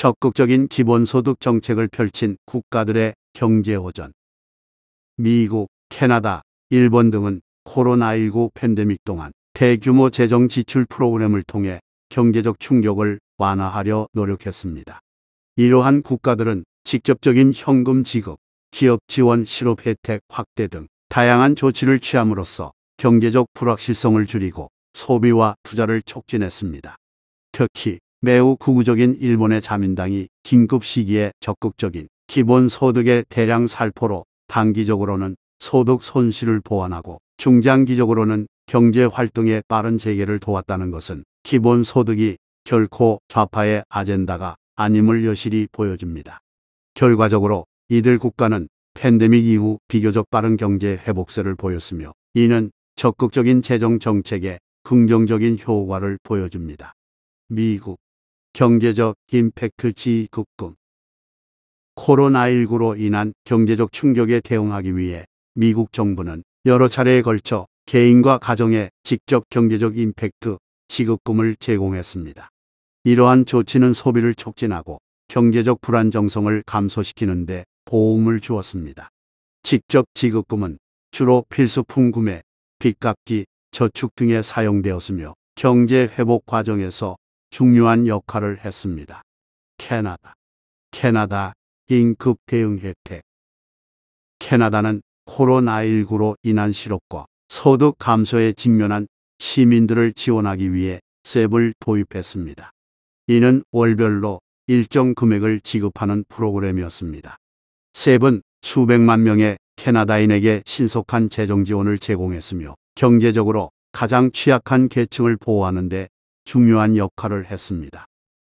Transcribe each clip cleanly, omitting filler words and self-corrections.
적극적인 기본소득 정책을 펼친 국가들의 경제호전. 미국, 캐나다, 일본 등은 코로나19 팬데믹 동안 대규모 재정 지출 프로그램을 통해 경제적 충격을 완화하려 노력했습니다. 이러한 국가들은 직접적인 현금 지급, 기업 지원 실업 혜택 확대 등 다양한 조치를 취함으로써 경제적 불확실성을 줄이고 소비와 투자를 촉진했습니다. 특히 매우 극우적인 일본의 자민당이 긴급 시기에 적극적인 기본소득의 대량 살포로 단기적으로는 소득 손실을 보완하고 중장기적으로는 경제활동의 빠른 재개를 도왔다는 것은 기본소득이 결코 좌파의 아젠다가 아님을 여실히 보여줍니다. 결과적으로 이들 국가는 팬데믹 이후 비교적 빠른 경제 회복세를 보였으며 이는 적극적인 재정 정책에 긍정적인 효과를 보여줍니다. 미국 경제적 임팩트 지급금. 코로나19로 인한 경제적 충격에 대응하기 위해 미국 정부는 여러 차례에 걸쳐 개인과 가정에 직접 경제적 임팩트 지급금을 제공했습니다. 이러한 조치는 소비를 촉진하고 경제적 불안정성을 감소시키는 데 도움을 주었습니다. 직접 지급금은 주로 필수품 구매, 빚 갚기, 저축 등에 사용되었으며 경제 회복 과정에서 중요한 역할을 했습니다. 캐나다 긴급 대응 혜택. 캐나다는 코로나19로 인한 실업과 소득 감소에 직면한 시민들을 지원하기 위해 셉을 도입했습니다. 이는 월별로 일정 금액을 지급하는 프로그램이었습니다. 셉은 수백만 명의 캐나다인에게 신속한 재정 지원을 제공했으며 경제적으로 가장 취약한 계층을 보호하는 데 중요한 역할을 했습니다.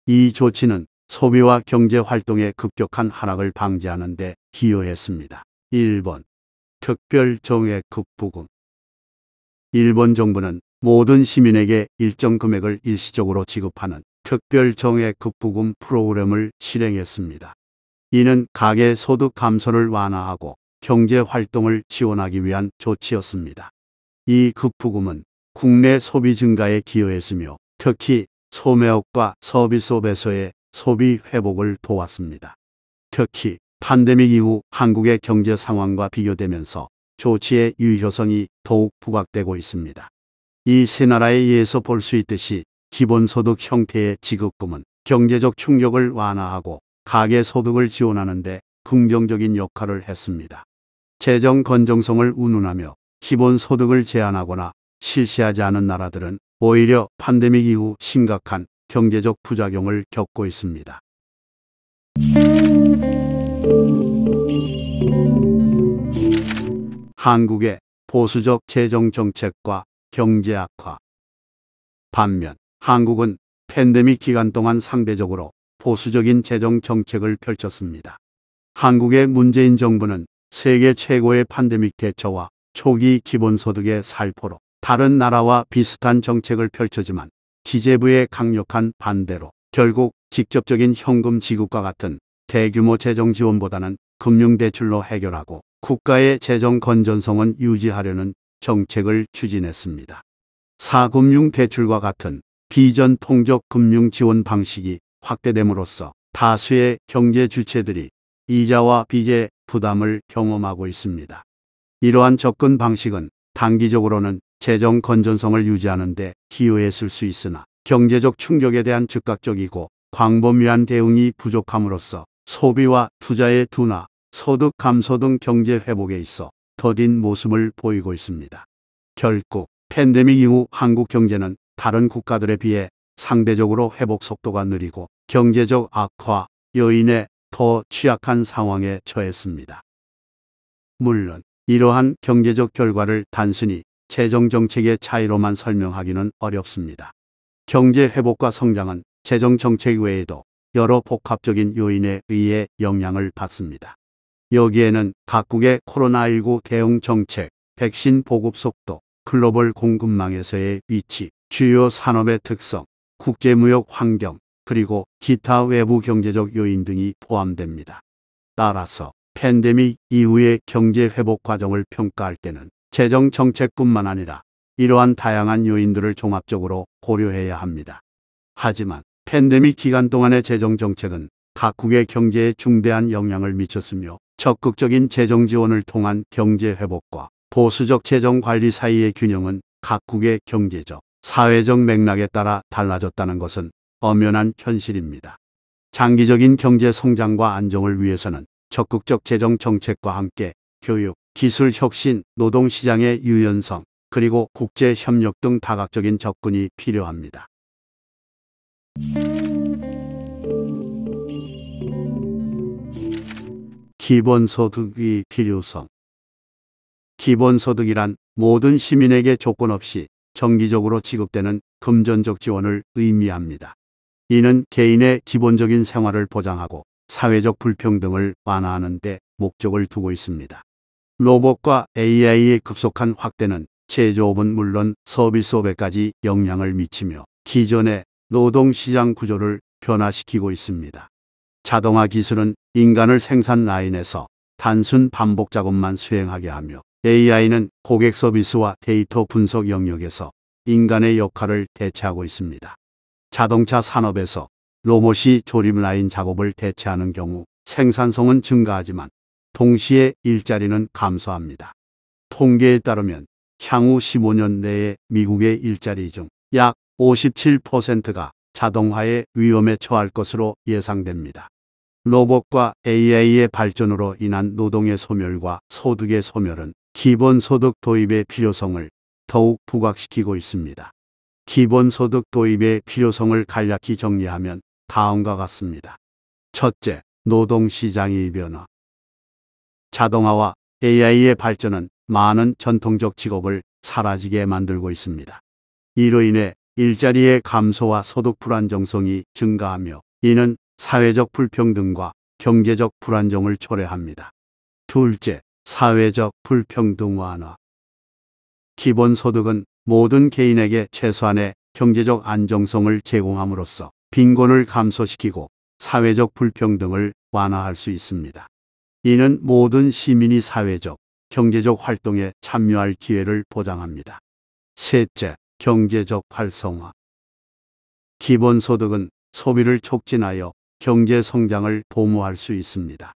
이 조치는 소비와 경제 활동의 급격한 하락을 방지하는 데 기여했습니다. 일본 특별 정액 부금. 일본 정부는 모든 시민에게 일정 금액을 일시적으로 지급하는 특별 정액 부금 프로그램을 실행했습니다. 이는 가계 소득 감소를 완화하고 경제 활동을 지원하기 위한 조치였습니다. 이 급부금은 국내 소비 증가에 기여했으며 특히 소매업과 서비스업에서의 소비 회복을 도왔습니다. 특히 팬데믹 이후 한국의 경제 상황과 비교되면서 조치의 유효성이 더욱 부각되고 있습니다. 이 세 나라에 의해서 볼 수 있듯이 기본소득 형태의 지급금은 경제적 충격을 완화하고 가계 소득을 지원하는 데 긍정적인 역할을 했습니다. 재정 건전성을 운운하며 기본소득을 제한하거나 실시하지 않은 나라들은 오히려 팬데믹 이후 심각한 경제적 부작용을 겪고 있습니다. 한국의 보수적 재정 정책과 경제 악화. 반면 한국은 팬데믹 기간 동안 상대적으로 보수적인 재정 정책을 펼쳤습니다. 한국의 문재인 정부는 세계 최고의 팬데믹 대처와 초기 기본소득의 살포로 다른 나라와 비슷한 정책을 펼쳤지만 기재부의 강력한 반대로 결국 직접적인 현금 지급과 같은 대규모 재정 지원보다는 금융대출로 해결하고 국가의 재정 건전성은 유지하려는 정책을 추진했습니다. 사금융대출과 같은 비전통적 금융 지원 방식이 확대됨으로써 다수의 경제 주체들이 이자와 빚의 부담을 경험하고 있습니다. 이러한 접근 방식은 단기적으로는 재정 건전성을 유지하는 데 기여했을 수 있으나 경제적 충격에 대한 즉각적이고 광범위한 대응이 부족함으로써 소비와 투자의 둔화, 소득 감소 등 경제 회복에 있어 더딘 모습을 보이고 있습니다. 결국 팬데믹 이후 한국 경제는 다른 국가들에 비해 상대적으로 회복 속도가 느리고 경제적 악화 요인에 더 취약한 상황에 처했습니다. 물론 이러한 경제적 결과를 단순히 재정 정책의 차이로만 설명하기는 어렵습니다. 경제 회복과 성장은 재정 정책 외에도 여러 복합적인 요인에 의해 영향을 받습니다. 여기에는 각국의 코로나19 대응 정책, 백신 보급 속도, 글로벌 공급망에서의 위치, 주요 산업의 특성, 국제무역 환경, 그리고 기타 외부 경제적 요인 등이 포함됩니다. 따라서 팬데믹 이후의 경제 회복 과정을 평가할 때는 재정 정책뿐만 아니라 이러한 다양한 요인들을 종합적으로 고려해야 합니다. 하지만 팬데믹 기간 동안의 재정 정책은 각국의 경제에 중대한 영향을 미쳤으며 적극적인 재정 지원을 통한 경제 회복과 보수적 재정 관리 사이의 균형은 각국의 경제적, 사회적 맥락에 따라 달라졌다는 것은 엄연한 현실입니다. 장기적인 경제 성장과 안정을 위해서는 적극적 재정 정책과 함께 교육, 기술 혁신, 노동 시장의 유연성, 그리고 국제 협력 등 다각적인 접근이 필요합니다. 기본소득의 필요성. 기본소득이란 모든 시민에게 조건 없이 정기적으로 지급되는 금전적 지원을 의미합니다. 이는 개인의 기본적인 생활을 보장하고 사회적 불평등을 완화하는 데 목적을 두고 있습니다. 로봇과 AI의 급속한 확대는 제조업은 물론 서비스업에까지 영향을 미치며 기존의 노동시장 구조를 변화시키고 있습니다. 자동화 기술은 인간을 생산 라인에서 단순 반복 작업만 수행하게 하며 AI는 고객 서비스와 데이터 분석 영역에서 인간의 역할을 대체하고 있습니다. 자동차 산업에서 로봇이 조립 라인 작업을 대체하는 경우 생산성은 증가하지만 동시에 일자리는 감소합니다. 통계에 따르면 향후 15년 내에 미국의 일자리 중 약 57%가 자동화의 위험에 처할 것으로 예상됩니다. 로봇과 AI의 발전으로 인한 노동의 소멸과 소득의 소멸은 기본소득 도입의 필요성을 더욱 부각시키고 있습니다. 기본소득 도입의 필요성을 간략히 정리하면 다음과 같습니다. 첫째, 노동시장의 변화. 자동화와 AI의 발전은 많은 전통적 직업을 사라지게 만들고 있습니다. 이로 인해 일자리의 감소와 소득 불안정성이 증가하며 이는 사회적 불평등과 경제적 불안정을 초래합니다. 둘째, 사회적 불평등 완화. 기본소득은 모든 개인에게 최소한의 경제적 안정성을 제공함으로써 빈곤을 감소시키고 사회적 불평등을 완화할 수 있습니다. 이는 모든 시민이 사회적, 경제적 활동에 참여할 기회를 보장합니다. 셋째, 경제적 활성화. 기본소득은 소비를 촉진하여 경제 성장을 도모할 수 있습니다.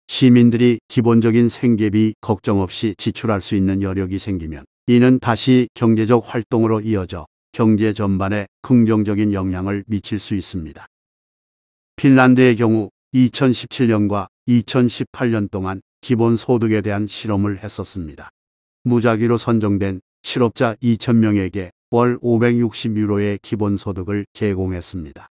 시민들이 기본적인 생계비 걱정 없이 지출할 수 있는 여력이 생기면 이는 다시 경제적 활동으로 이어져 경제 전반에 긍정적인 영향을 미칠 수 있습니다. 핀란드의 경우 2017년과 2018년 동안 기본소득에 대한 실험을 했었습니다. 무작위로 선정된 실업자 2,000명에게 월 560유로의 기본소득을 제공했습니다.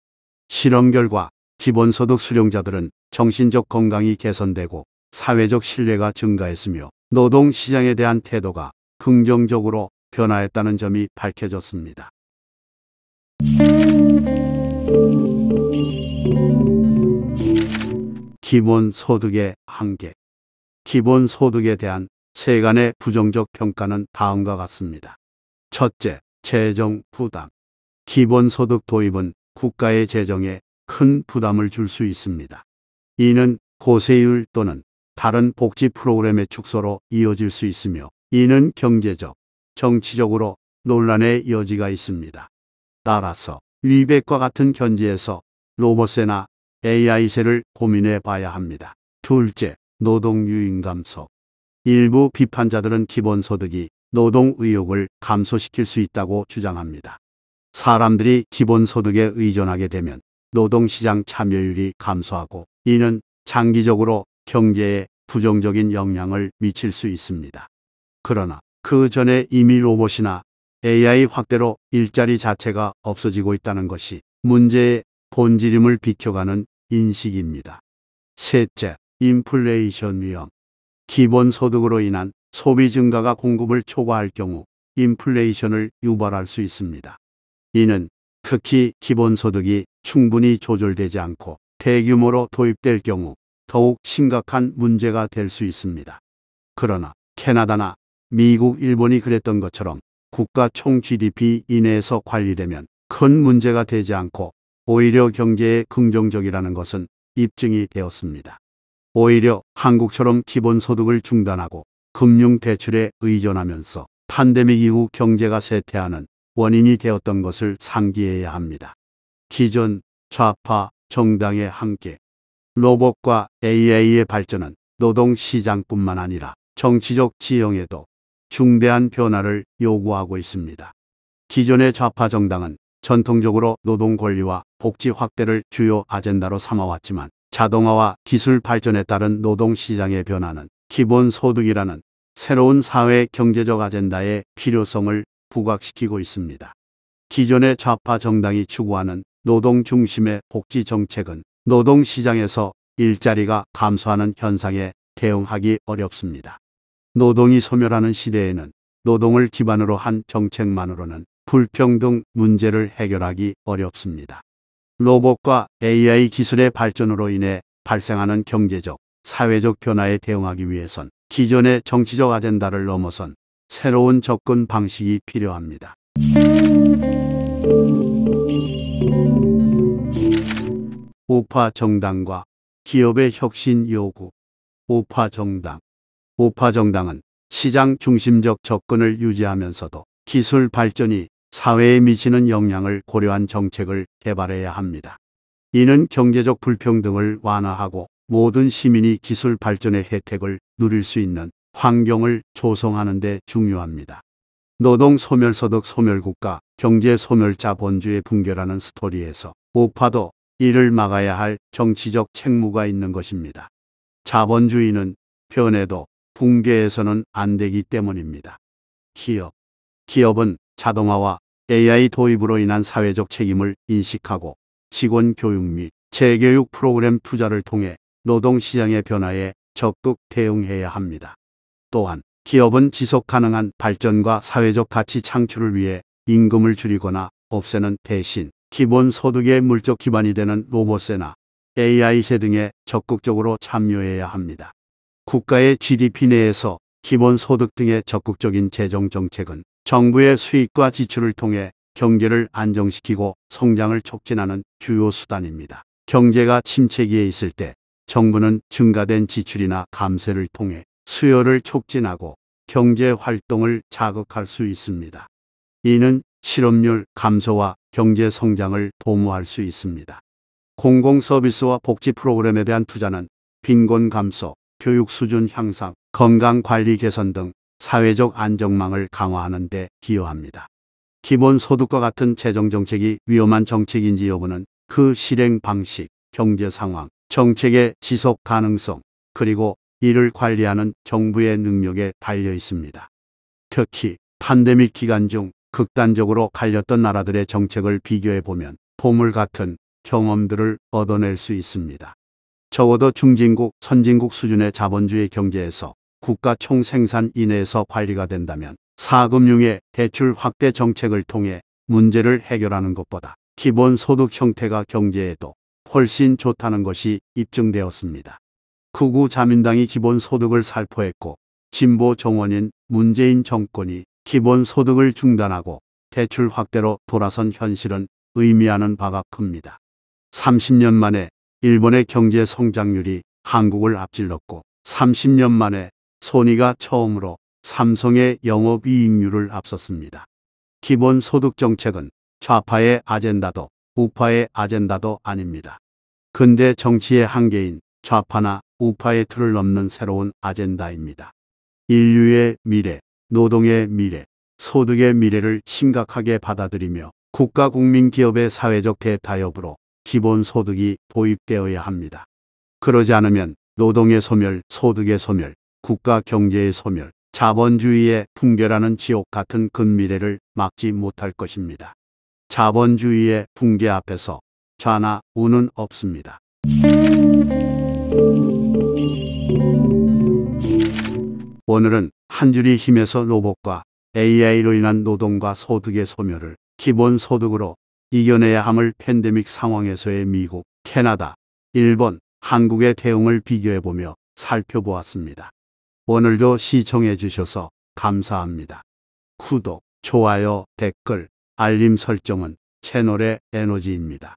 실험 결과 기본소득 수령자들은 정신적 건강이 개선되고 사회적 신뢰가 증가했으며 노동시장에 대한 태도가 긍정적으로 변화했다는 점이 밝혀졌습니다. 기본소득의 한계. 기본소득에 대한 세간의 부정적 평가는 다음과 같습니다. 첫째, 재정 부담. 기본소득 도입은 국가의 재정에 큰 부담을 줄 수 있습니다. 이는 고세율 또는 다른 복지 프로그램의 축소로 이어질 수 있으며 이는 경제적, 정치적으로 논란의 여지가 있습니다. 따라서 리백과 같은 견지에서 로봇세나 AI세를 고민해 봐야 합니다. 둘째, 노동 유인 감소. 일부 비판자들은 기본소득이 노동 의욕을 감소시킬 수 있다고 주장합니다. 사람들이 기본소득에 의존하게 되면 노동시장 참여율이 감소하고 이는 장기적으로 경제에 부정적인 영향을 미칠 수 있습니다. 그러나 그 전에 이미 로봇이나 AI 확대로 일자리 자체가 없어지고 있다는 것이 문제의 본질임을 비켜가는 인식입니다. 셋째, 인플레이션 위험. 기본소득으로 인한 소비 증가가 공급을 초과할 경우 인플레이션을 유발할 수 있습니다. 이는 특히 기본소득이 충분히 조절되지 않고 대규모로 도입될 경우 더욱 심각한 문제가 될 수 있습니다. 그러나 캐나다나 미국, 일본이 그랬던 것처럼 국가 총 GDP 이내에서 관리되면 큰 문제가 되지 않고 오히려 경제에 긍정적이라는 것은 입증이 되었습니다. 오히려 한국처럼 기본소득을 중단하고 금융대출에 의존하면서 팬데믹 이후 경제가 쇠퇴하는 원인이 되었던 것을 상기해야 합니다. 기존 좌파 정당의 한계. 로봇과 AI의 발전은 노동시장뿐만 아니라 정치적 지형에도 중대한 변화를 요구하고 있습니다. 기존의 좌파 정당은 전통적으로 노동 권리와 복지 확대를 주요 아젠다로 삼아왔지만 자동화와 기술 발전에 따른 노동시장의 변화는 기본소득이라는 새로운 사회 경제적 아젠다의 필요성을 부각시키고 있습니다. 기존의 좌파 정당이 추구하는 노동 중심의 복지 정책은 노동시장에서 일자리가 감소하는 현상에 대응하기 어렵습니다. 노동이 소멸하는 시대에는 노동을 기반으로 한 정책만으로는 불평등 문제를 해결하기 어렵습니다. 로봇과 AI 기술의 발전으로 인해 발생하는 경제적, 사회적 변화에 대응하기 위해선 기존의 정치적 아젠다를 넘어선 새로운 접근 방식이 필요합니다. 우파 정당과 기업의 혁신 요구. 우파 정당. 우파 정당은 시장 중심적 접근을 유지하면서도 기술 발전이 사회에 미치는 영향을 고려한 정책을 개발해야 합니다. 이는 경제적 불평등을 완화하고 모든 시민이 기술 발전의 혜택을 누릴 수 있는 환경을 조성하는 데 중요합니다. 노동 소멸, 소득 소멸 국가, 경제 소멸, 자본주의 붕괴라는 스토리에서 우파도 이를 막아야 할 정치적 책무가 있는 것입니다. 자본주의는 변해도 붕괴해서는 안 되기 때문입니다. 기업은 자동화와 AI 도입으로 인한 사회적 책임을 인식하고 직원 교육 및 재교육 프로그램 투자를 통해 노동시장의 변화에 적극 대응해야 합니다. 또한 기업은 지속 가능한 발전과 사회적 가치 창출을 위해 임금을 줄이거나 없애는 대신 기본소득의 물적 기반이 되는 로봇세나 AI세 등에 적극적으로 참여해야 합니다. 국가의 GDP 내에서 기본소득 등의 적극적인 재정정책은 정부의 수익과 지출을 통해 경제를 안정시키고 성장을 촉진하는 주요 수단입니다. 경제가 침체기에 있을 때 정부는 증가된 지출이나 감세를 통해 수요를 촉진하고 경제 활동을 자극할 수 있습니다. 이는 실업률 감소와 경제 성장을 도모할 수 있습니다. 공공서비스와 복지 프로그램에 대한 투자는 빈곤 감소, 교육 수준 향상, 건강관리 개선 등 사회적 안정망을 강화하는 데 기여합니다. 기본소득과 같은 재정정책이 위험한 정책인지 여부는 그 실행 방식, 경제 상황, 정책의 지속 가능성, 그리고 이를 관리하는 정부의 능력에 달려 있습니다. 특히 팬데믹 기간 중 극단적으로 갈렸던 나라들의 정책을 비교해 보면 보물 같은 경험들을 얻어낼 수 있습니다. 적어도 중진국, 선진국 수준의 자본주의 경제에서 국가 총생산 이내에서 관리가 된다면 사금융의 대출 확대 정책을 통해 문제를 해결하는 것보다 기본소득 형태가 경제에도 훨씬 좋다는 것이 입증되었습니다. 극우 자민당이 기본소득을 살포했고 진보 정원인 문재인 정권이 기본소득을 중단하고 대출 확대로 돌아선 현실은 의미하는 바가 큽니다. 30년 만에 일본의 경제 성장률이 한국을 앞질렀고 30년 만에 소니가 처음으로 삼성의 영업이익률을 앞섰습니다. 기본소득 정책은 좌파의 아젠다도 우파의 아젠다도 아닙니다. 근대 정치의 한계인 좌파나 우파의 틀을 넘는 새로운 아젠다입니다. 인류의 미래, 노동의 미래, 소득의 미래를 심각하게 받아들이며 국가 국민 기업의 사회적 대타협으로 기본소득이 도입되어야 합니다. 그러지 않으면 노동의 소멸, 소득의 소멸, 국가 경제의 소멸, 자본주의의 붕괴라는 지옥 같은 근미래를 막지 못할 것입니다. 자본주의의 붕괴 앞에서 좌나 우는 없습니다. 오늘은 한 줄이 힘에서 로봇과 AI로 인한 노동과 소득의 소멸을 기본소득으로 이겨내야 함을 팬데믹 상황에서의 미국, 캐나다, 일본, 한국의 대응을 비교해보며 살펴보았습니다. 오늘도 시청해 주셔서 감사합니다. 구독, 좋아요, 댓글, 알림 설정은 채널의 에너지입니다.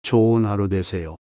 좋은 하루 되세요.